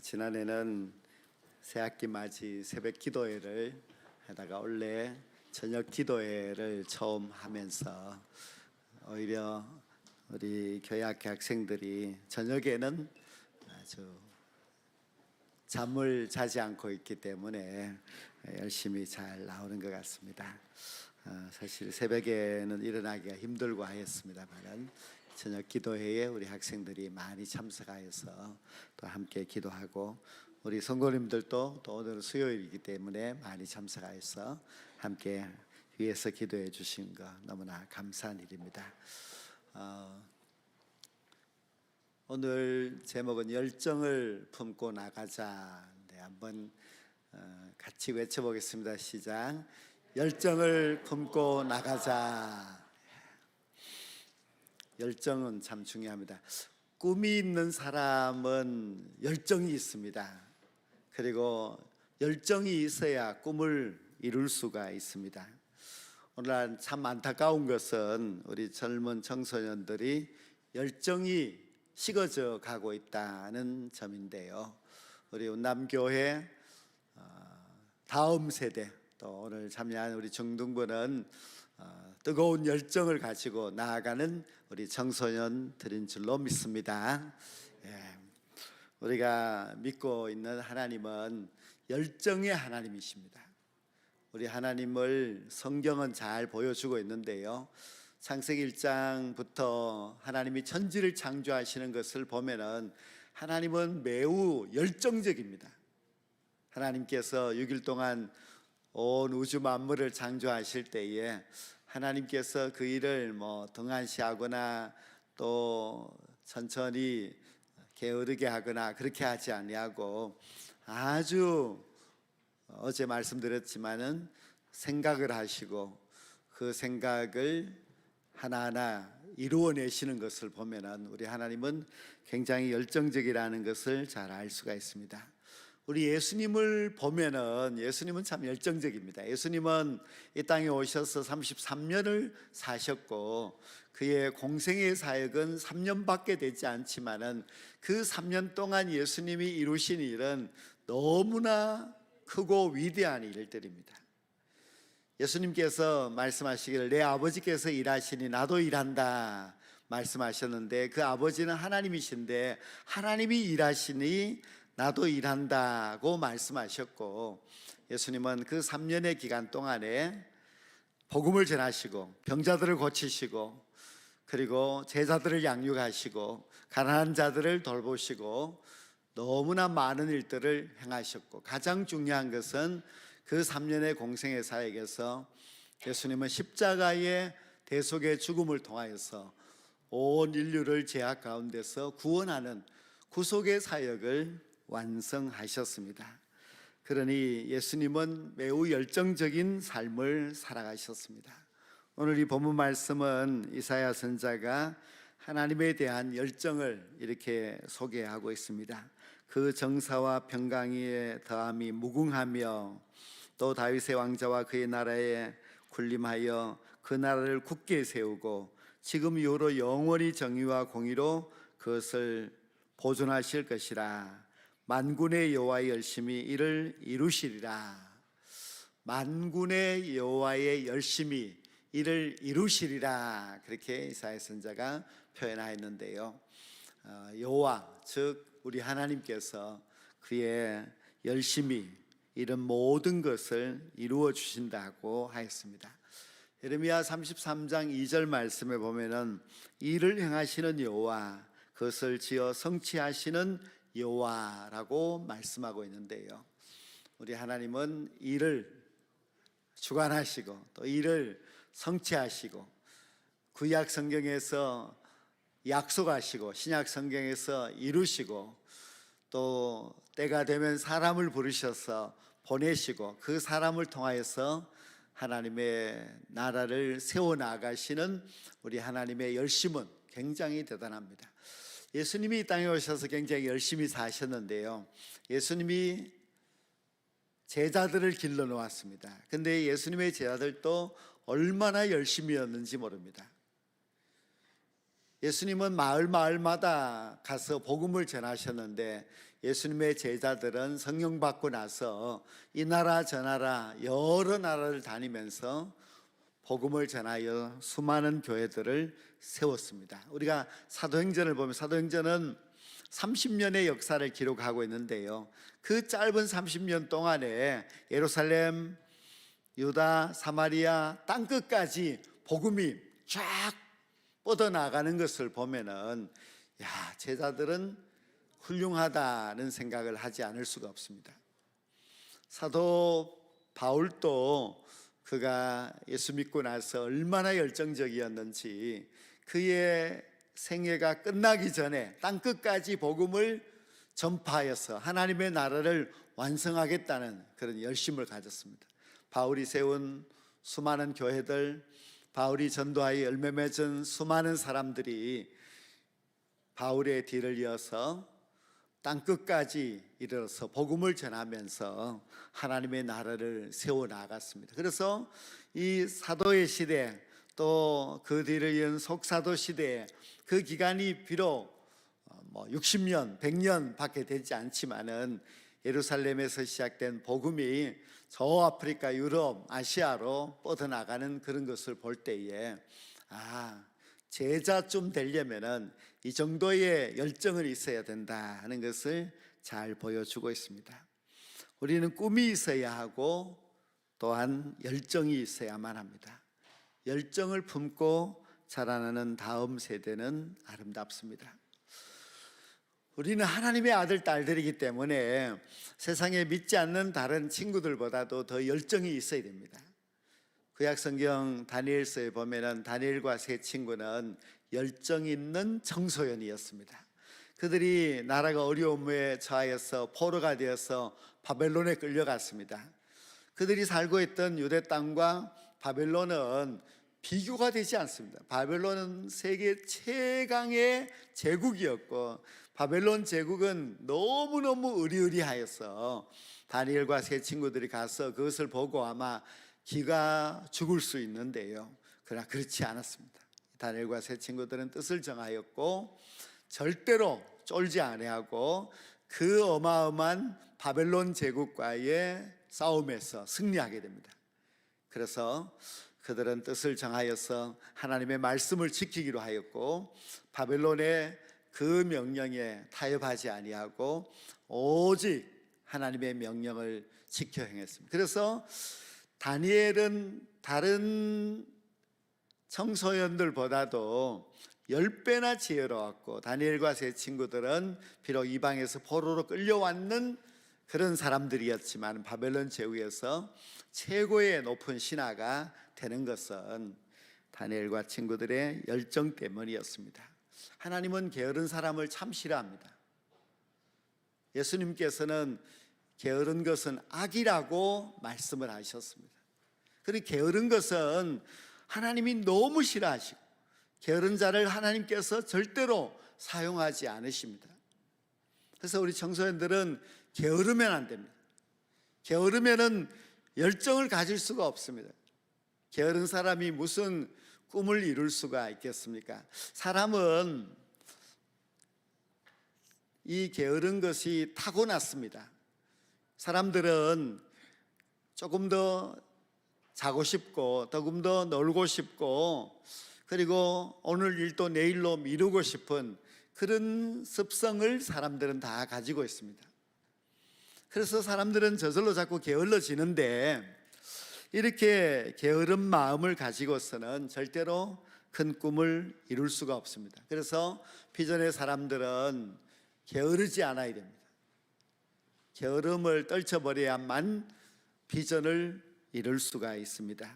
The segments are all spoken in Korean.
지난해는 새학기 맞이 새벽 기도회를 하다가 올해 저녁 기도회를 처음 하면서 오히려 우리 교회학교 학생들이 저녁에는 아주 잠을 자지 않고 있기 때문에 열심히 잘 나오는 것 같습니다. 사실 새벽에는 일어나기가 힘들고 하였습니다만 저녁 기도회에 우리 학생들이 많이 참석하여서 또 함께 기도하고 우리 성도님들도 또 오늘은 수요일이기 때문에 많이 참석하여서 함께 위에서 기도해 주신 거 너무나 감사한 일입니다. 오늘 제목은 열정을 품고 나가자. 네, 한번 같이 외쳐보겠습니다. 시작. 열정을 품고 나가자. 열정은 참 중요합니다. 꿈이 있는 사람은 열정이 있습니다. 그리고 열정이 있어야 꿈을 이룰 수가 있습니다. 오늘 참 안타까운 것은 우리 젊은 청소년들이 열정이 식어져 가고 있다는 점인데요. 우리 운남교회 다음 세대 또 오늘 참여한 우리 중등부는 뜨거운 열정을 가지고 나아가는 우리 청소년들인 줄로 믿습니다. 우리가 믿고 있는 하나님은 열정의 하나님이십니다. 우리 하나님을 성경은 잘 보여주고 있는데요. 창세기 1장부터 하나님이 천지를 창조하시는 것을 보면은 하나님은 매우 열정적입니다. 하나님께서 6일 동안 온 우주 만물을 창조하실 때에 하나님께서 그 일을 등한시하거나 또 천천히 게으르게 하거나 그렇게 하지 아니하고 아주 어제 말씀드렸지만은 생각을 하시고 그 생각을 하나하나 이루어내시는 것을 보면은 우리 하나님은 굉장히 열정적이라는 것을 잘 알 수가 있습니다. 우리 예수님을 보면은 예수님은 참 열정적입니다. 예수님은 이 땅에 오셔서 33년을 사셨고 그의 공생의 사역은 3년밖에 되지 않지만은 그 3년 동안 예수님이 이루신 일은 너무나 크고 위대한 일들입니다. 예수님께서 말씀하시기를 내 아버지께서 일하시니 나도 일한다 말씀하셨는데 그 아버지는 하나님이신데 하나님이 일하시니 나도 일한다고 말씀하셨고 예수님은 그 3년의 기간 동안에 복음을 전하시고 병자들을 고치시고 그리고 제자들을 양육하시고 가난한 자들을 돌보시고 너무나 많은 일들을 행하셨고 가장 중요한 것은 그 3년의 공생의 사역에서 예수님은 십자가의 대속의 죽음을 통하여서 온 인류를 죄악 가운데서 구원하는 구속의 사역을 완성하셨습니다. 그러니 예수님은 매우 열정적인 삶을 살아가셨습니다. 오늘 이 본문 말씀은 이사야 선지자가 하나님에 대한 열정을 이렇게 소개하고 있습니다. 그 정사와 평강의 더함이 무궁하며 또 다윗의 왕자와 그의 나라에 군림하여 그 나라를 굳게 세우고 지금 이후로 영원히 정의와 공의로 그것을 보존하실 것이라. 만군의 여호와의 열심히 이를 이루시리라. 만군의 여호와의 열심히 이를 이루시리라. 그렇게 이사야 선지자가 표현하였는데요. 여호와 즉 우리 하나님께서 그의 열심히 이런 모든 것을 이루어 주신다고 하였습니다. 예레미야 33장 2절 말씀에 보면은 일을 행하시는 여호와 그것을 지어 성취하시는 여호와라고 말씀하고 있는데요. 우리 하나님은 일을 주관하시고 또 일을 성취하시고 구약 성경에서 약속하시고 신약 성경에서 이루시고 또 때가 되면 사람을 부르셔서 보내시고 그 사람을 통하여서 하나님의 나라를 세워나가시는 우리 하나님의 열심은 굉장히 대단합니다. 예수님이 이 땅에 오셔서 굉장히 열심히 사셨는데요. 예수님이 제자들을 길러 놓았습니다. 근데 예수님의 제자들도 얼마나 열심히였는지 모릅니다. 예수님은 마을마다 가서 복음을 전하셨는데 예수님의 제자들은 성령 받고 나서 이 나라 저 나라 여러 나라를 다니면서 복음을 전하여 수많은 교회들을 세웠습니다. 우리가 사도행전을 보면 사도행전은 30년의 역사를 기록하고 있는데요, 그 짧은 30년 동안에 예루살렘, 유다, 사마리아 땅끝까지 복음이 쫙 뻗어나가는 것을 보면은 제자들은 훌륭하다는 생각을 하지 않을 수가 없습니다. 사도 바울도 그가 예수 믿고 나서 얼마나 열정적이었는지 그의 생애가 끝나기 전에 땅끝까지 복음을 전파하여서 하나님의 나라를 완성하겠다는 그런 열심을 가졌습니다. 바울이 세운 수많은 교회들, 바울이 전도하여 열매 맺은 수많은 사람들이 바울의 뒤를 이어서 땅끝까지 이르러서 복음을 전하면서 하나님의 나라를 세워나갔습니다. 그래서 이 사도의 시대, 또 그 뒤를 이은 속사도 시대에 그 기간이 비록 60년, 100년 밖에 되지 않지만은 예루살렘에서 시작된 복음이 저 아프리카, 유럽, 아시아로 뻗어나가는 그런 것을 볼 때에 제자쯤 되려면은 이 정도의 열정은 있어야 된다 하는 것을 잘 보여주고 있습니다. 우리는 꿈이 있어야 하고 또한 열정이 있어야만 합니다. 열정을 품고 자라나는 다음 세대는 아름답습니다. 우리는 하나님의 아들, 딸들이기 때문에 세상에 믿지 않는 다른 친구들보다도 더 열정이 있어야 됩니다. 구약성경 다니엘서에 보면은 다니엘과 세 친구는 열정 있는 청소년이었습니다. 그들이 나라가 어려움에 처하여서 포로가 되어서 바벨론에 끌려갔습니다. 그들이 살고 있던 유대 땅과 바벨론은 비교가 되지 않습니다. 바벨론은 세계 최강의 제국이었고 바벨론 제국은 너무너무 의리의리하여서 다니엘과 세 친구들이 가서 그것을 보고 아마 기가 죽을 수 있는데요, 그러나 그렇지 않았습니다. 다니엘과 세 친구들은 뜻을 정하였고 절대로 쫄지 아니하고 그 어마어마한 바벨론 제국과의 싸움에서 승리하게 됩니다. 그래서 그들은 뜻을 정하여서 하나님의 말씀을 지키기로 하였고 바벨론의 그 명령에 타협하지 아니하고 오직 하나님의 명령을 지켜 행했습니다. 그래서 다니엘은 다른 청소년들보다도 10배나 지혜로웠고 다니엘과 세 친구들은 비록 이방에서 포로로 끌려왔는 그런 사람들이었지만 바벨론 제국에서 최고의 높은 신하가 되는 것은 다니엘과 친구들의 열정 때문이었습니다. 하나님은 게으른 사람을 참 싫어합니다. 예수님께서는 게으른 것은 악이라고 말씀을 하셨습니다. 그리고 게으른 것은 하나님이 너무 싫어하시고 게으른 자를 하나님께서 절대로 사용하지 않으십니다. 그래서 우리 청소년들은 게으르면 안 됩니다. 게으르면은 열정을 가질 수가 없습니다. 게으른 사람이 무슨 꿈을 이룰 수가 있겠습니까? 사람은 이 게으른 것이 타고났습니다. 사람들은 조금 더 자고 싶고 조금 더 놀고 싶고 그리고 오늘 일도 내일로 미루고 싶은 그런 습성을 사람들은 다 가지고 있습니다. 그래서 사람들은 저절로 자꾸 게을러지는데 이렇게 게으른 마음을 가지고서는 절대로 큰 꿈을 이룰 수가 없습니다. 그래서 비전의 사람들은 게으르지 않아야 됩니다. 게으름을 떨쳐버려야만 비전을 이룰 수가 있습니다.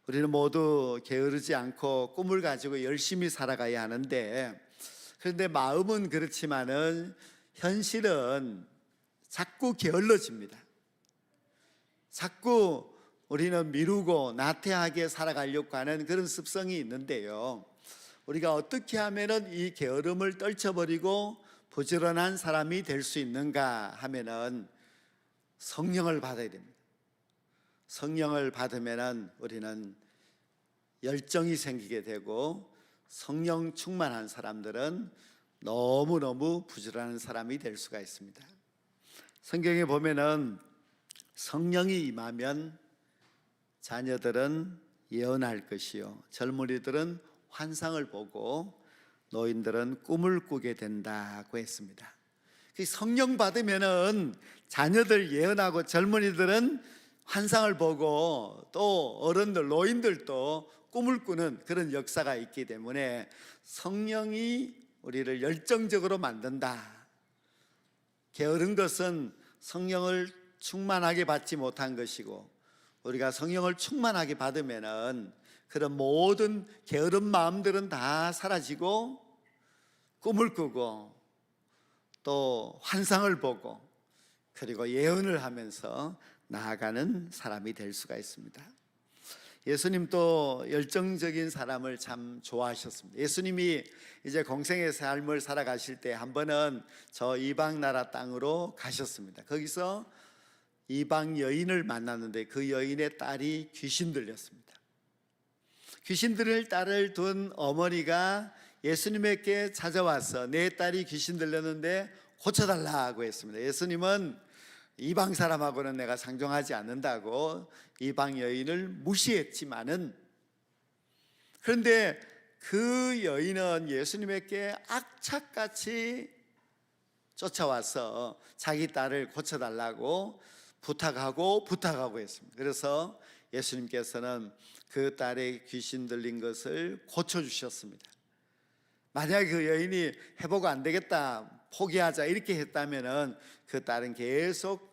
우리는 모두 게으르지 않고 꿈을 가지고 열심히 살아가야 하는데 그런데 마음은 그렇지만은 현실은 자꾸 게을러집니다. 자꾸 우리는 미루고 나태하게 살아가려고 하는 그런 습성이 있는데요, 우리가 어떻게 하면은 이 게으름을 떨쳐버리고 부지런한 사람이 될 수 있는가 하면은 성령을 받아야 됩니다. 성령을 받으면은 우리는 열정이 생기게 되고 성령 충만한 사람들은 너무너무 부지런한 사람이 될 수가 있습니다. 성경에 보면은 성령이 임하면 자녀들은 예언할 것이요, 젊은이들은 환상을 보고 노인들은 꿈을 꾸게 된다고 했습니다. 성령 받으면은 자녀들 예언하고 젊은이들은 환상을 보고 또 어른들, 노인들도 꿈을 꾸는 그런 역사가 있기 때문에 성령이 우리를 열정적으로 만든다. 게으른 것은 성령을 충만하게 받지 못한 것이고, 우리가 성령을 충만하게 받으면은 그런 모든 게으른 마음들은 다 사라지고 꿈을 꾸고 또 환상을 보고 그리고 예언을 하면서 나아가는 사람이 될 수가 있습니다. 예수님도 열정적인 사람을 참 좋아하셨습니다. 예수님이 이제 공생의 삶을 살아가실 때 한 번은 저 이방 나라 땅으로 가셨습니다. 거기서 이방 여인을 만났는데 그 여인의 딸이 귀신 들렸습니다. 귀신 들릴 딸을 둔 어머니가 예수님에게 찾아와서 내 딸이 귀신 들렸는데 고쳐달라고 했습니다. 예수님은 이방 사람하고는 내가 상종하지 않는다고 이방 여인을 무시했지만은, 그런데 그 여인은 예수님에게 악착같이 쫓아와서 자기 딸을 고쳐달라고 부탁하고 했습니다. 그래서 예수님께서는 그 딸의 귀신 들린 것을 고쳐주셨습니다. 만약에 그 여인이 회복 안 되겠다, 포기하자 이렇게 했다면은 그 딸은 계속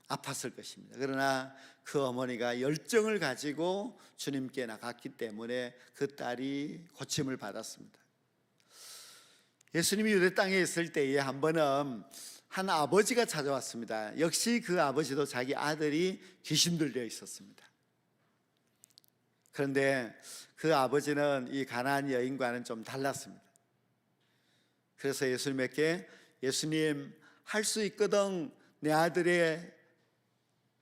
아팠을 것입니다. 그러나 그 어머니가 열정을 가지고 주님께 나갔기 때문에 그 딸이 고침을 받았습니다. 예수님이 유대 땅에 있을 때에 한 번은 한 아버지가 찾아왔습니다. 역시 그 아버지도 자기 아들이 귀신 들려 있었습니다. 그런데 그 아버지는 이 가나안 여인과는 좀 달랐습니다. 그래서 예수님에게, 예수님 할 수 있거든 내 아들의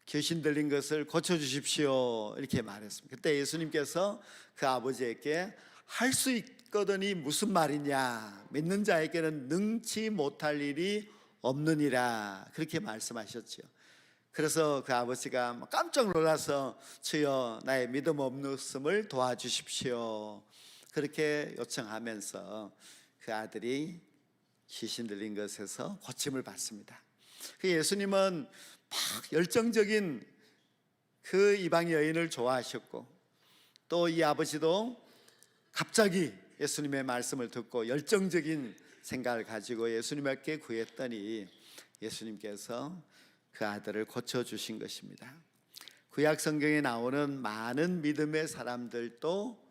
귀신 들린 것을 고쳐주십시오 이렇게 말했습니다. 그때 예수님께서 그 아버지에게 할 수 있거든이 무슨 말이냐, 믿는 자에게는 능치 못할 일이 없느니라 그렇게 말씀하셨죠. 그래서 그 아버지가 깜짝 놀라서 주여 나의 믿음 없음을 도와주십시오 그렇게 요청하면서 그 아들이 귀신 들린 것에서 고침을 받습니다. 예수님은 막 열정적인 그 이방 여인을 좋아하셨고, 또 이 아버지도 갑자기 예수님의 말씀을 듣고 열정적인 생각을 가지고 예수님께 구했더니 예수님께서 그 아들을 고쳐주신 것입니다. 구약 성경에 나오는 많은 믿음의 사람들도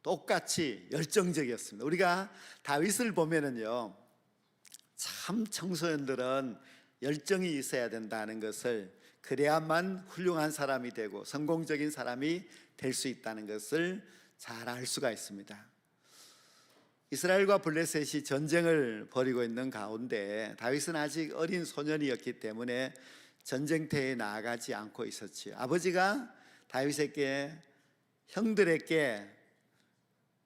똑같이 열정적이었습니다. 우리가 다윗을 보면은요, 참 청소년들은 열정이 있어야 된다는 것을, 그래야만 훌륭한 사람이 되고 성공적인 사람이 될 수 있다는 것을 잘 알 수가 있습니다. 이스라엘과 블레셋이 전쟁을 벌이고 있는 가운데 다윗은 아직 어린 소년이었기 때문에 전쟁터에 나아가지 않고 있었지요. 아버지가 다윗에게, 형들에게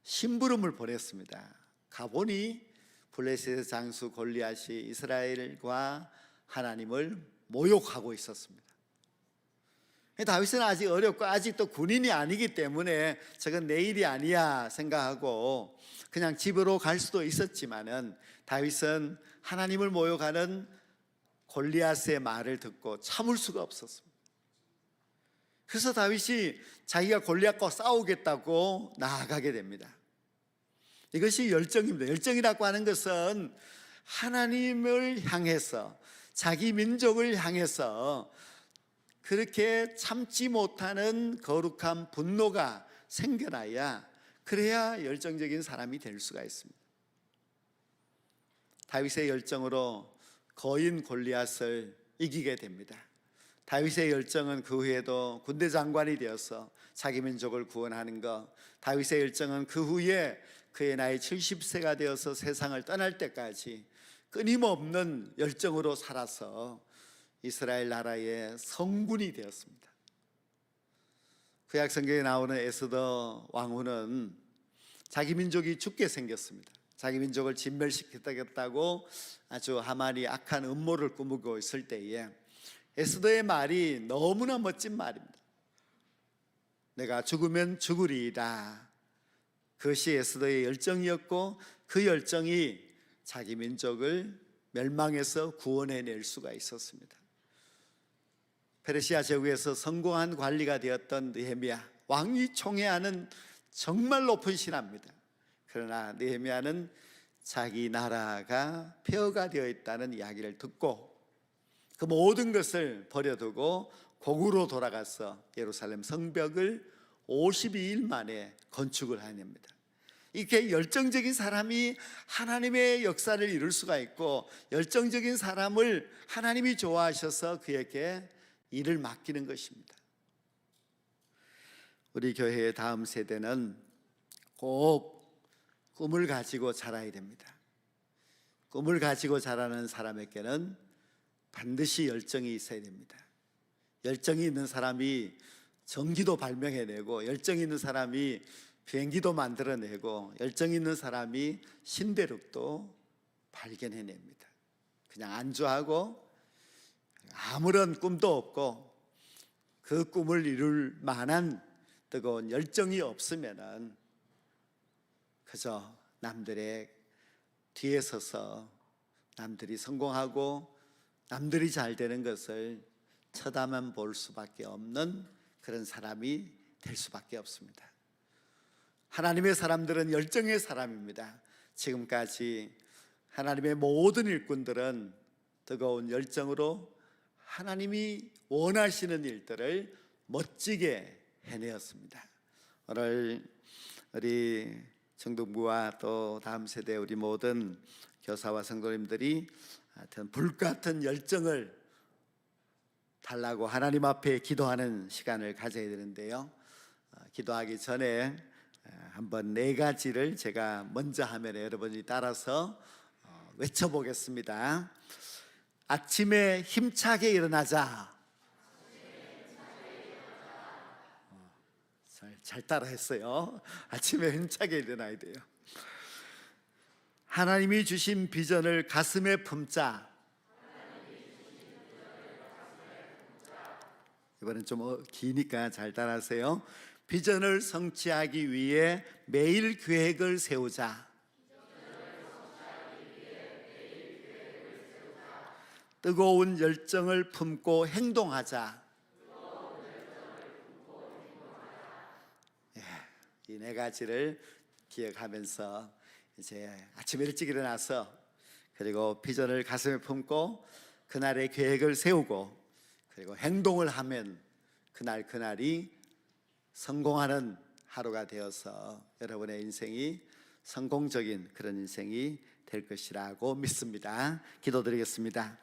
심부름을 보냈습니다. 가보니 블레셋의 장수 골리앗이 이스라엘과 하나님을 모욕하고 있었습니다. 다윗은 아직 어렸고 아직도 군인이 아니기 때문에 저건 내 일이 아니야 생각하고 그냥 집으로 갈 수도 있었지만은, 다윗은 하나님을 모욕하는 골리앗의 말을 듣고 참을 수가 없었습니다. 그래서 다윗이 자기가 골리앗과 싸우겠다고 나아가게 됩니다. 이것이 열정입니다. 열정이라고 하는 것은 하나님을 향해서, 자기 민족을 향해서 그렇게 참지 못하는 거룩한 분노가 생겨나야, 그래야 열정적인 사람이 될 수가 있습니다. 다윗의 열정으로 거인 골리앗을 이기게 됩니다. 다윗의 열정은 그 후에도 군대 장관이 되어서 자기 민족을 구원하는 것, 다윗의 열정은 그 후에 그의 나이 70세가 되어서 세상을 떠날 때까지 끊임없는 열정으로 살아서 이스라엘 나라의 성군이 되었습니다. 구약 성경에 나오는 에스더 왕후는 자기 민족이 죽게 생겼습니다. 자기 민족을 진멸시키겠다고 아주 하만이 악한 음모를 꾸미고 있을 때에 에스더의 말이 너무나 멋진 말입니다. 내가 죽으면 죽으리이다. 그것이 에스더의 열정이었고 그 열정이 자기 민족을 멸망해서 구원해낼 수가 있었습니다. 페르시아 제국에서 성공한 관리가 되었던 느헤미야, 왕이 총애하는 정말 높은 신하입니다. 그러나 느헤미야는 자기 나라가 폐허가 되어 있다는 이야기를 듣고 그 모든 것을 버려두고 고국으로 돌아가서 예루살렘 성벽을 52일 만에 건축을 하냅니다. 이렇게 열정적인 사람이 하나님의 역사를 이룰 수가 있고, 열정적인 사람을 하나님이 좋아하셔서 그에게 일을 맡기는 것입니다. 우리 교회의 다음 세대는 꼭 꿈을 가지고 자라야 됩니다. 꿈을 가지고 자라는 사람에게는 반드시 열정이 있어야 됩니다. 열정이 있는 사람이 전기도 발명해내고, 열정이 있는 사람이 비행기도 만들어내고, 열정이 있는 사람이 신대륙도 발견해냅니다. 그냥 안주하고 아무런 꿈도 없고 그 꿈을 이룰 만한 뜨거운 열정이 없으면은 그저 남들의 뒤에 서서 남들이 성공하고 남들이 잘 되는 것을 쳐다만 볼 수밖에 없는 그런 사람이 될 수밖에 없습니다. 하나님의 사람들은 열정의 사람입니다. 지금까지 하나님의 모든 일꾼들은 뜨거운 열정으로 하나님이 원하시는 일들을 멋지게 해내었습니다. 오늘 우리 정동부와 또 다음 세대 우리 모든 교사와 성도님들이 하여튼 불같은 열정을 달라고 하나님 앞에 기도하는 시간을 가져야 되는데요. 기도하기 전에 한번 4가지를 제가 먼저 하면 여러분이 따라서 외쳐보겠습니다. 아침에 힘차게 일어나자. 잘 따라했어요. 아침에 힘차게 일어나야 돼요. 하나님이 주신 비전을 가슴에 품자. 이번엔 좀 기니까 잘 따라하세요. 비전을 성취하기 위해 매일 계획을 세우자. 뜨거운 열정을 품고 행동하자. 이 4가지를 기억하면서 이제 아침 일찍 일어나서 그리고 비전을 가슴에 품고 그날의 계획을 세우고 그리고 행동을 하면 그날이 성공하는 하루가 되어서 여러분의 인생이 성공적인 그런 인생이 될 것이라고 믿습니다. 기도드리겠습니다.